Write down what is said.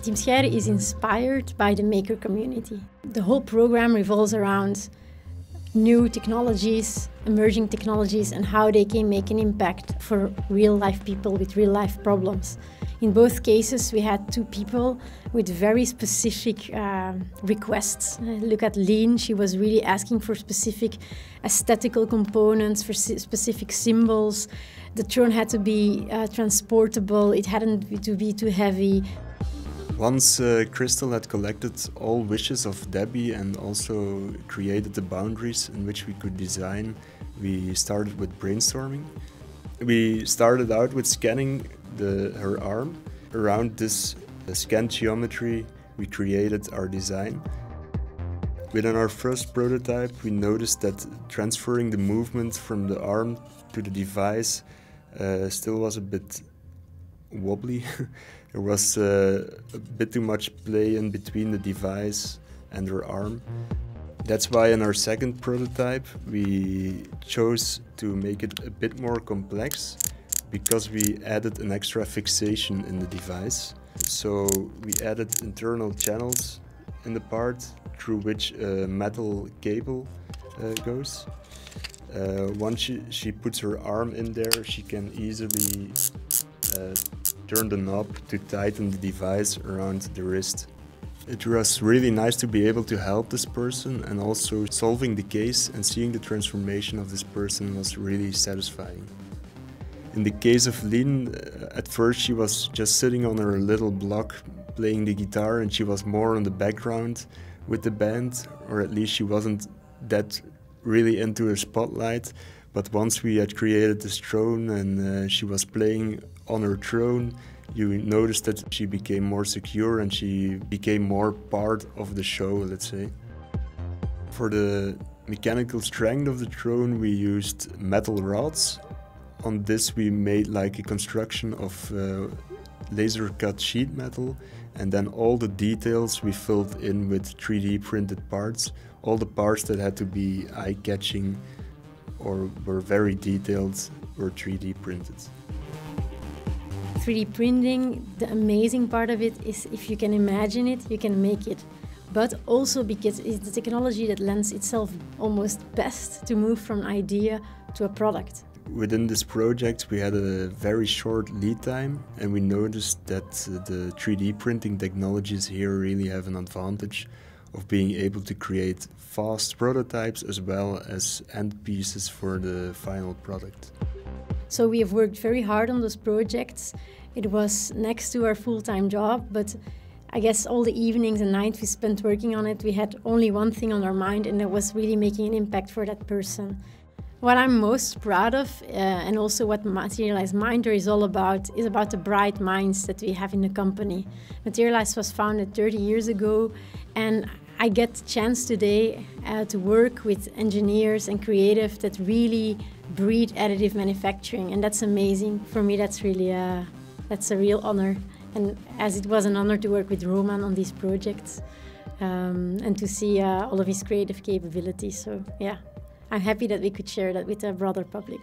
Team Scheire is inspired by the maker community. The whole program revolves around new technologies, emerging technologies, and how they can make an impact for real-life people with real-life problems. In both cases, we had two people with very specific requests. Look at Lien, she was really asking for specific aesthetical components, for specific symbols. The throne had to be transportable, it hadn't to be too heavy. Once Crystal had collected all wishes of Debby and also created the boundaries in which we could design, we started with brainstorming. We started out with scanning her arm. Around this scanned geometry, we created our design. Within our first prototype, we noticed that transferring the movement from the arm to the device still was a bit wobbly. There was a bit too much play in between the device and her arm. That's why in our second prototype we chose to make it a bit more complex, because we added an extra fixation in the device. So we added internal channels in the part through which a metal cable goes. Once she puts her arm in there, she can easily turn the knob to tighten the device around the wrist. It was really nice to be able to help this person, and also solving the case and seeing the transformation of this person was really satisfying. In the case of Lien, at first she was just sitting on her little block playing the guitar, and she was more on the background with the band, or at least she wasn't that really into her spotlight. But once we had created this throne and she was playing on her throne, you noticed that she became more secure and she became more part of the show, let's say. For the mechanical strength of the throne, we used metal rods. On this we made like a construction of laser cut sheet metal, and then all the details we filled in with 3D printed parts. All the parts that had to be eye-catching or were very detailed were 3D printed. 3D printing, the amazing part of it is if you can imagine it, you can make it. But also because it's the technology that lends itself almost best to move from an idea to a product. Within this project we had a very short lead time, and we noticed that the 3D printing technologies here really have an advantage of being able to create fast prototypes as well as end pieces for the final product. So we have worked very hard on those projects. It was next to our full-time job, but I guess all the evenings and nights we spent working on it, we had only one thing on our mind, and that was really making an impact for that person. What I'm most proud of, and also what Materialise Mindware is all about, is about the bright minds that we have in the company. Materialise was founded 30 years ago, and I get the chance today to work with engineers and creative that really breed additive manufacturing, and that's amazing. For me, that's really that's a real honor, and as it was an honor to work with Roman on these projects and to see all of his creative capabilities. So yeah, I'm happy that we could share that with the broader public.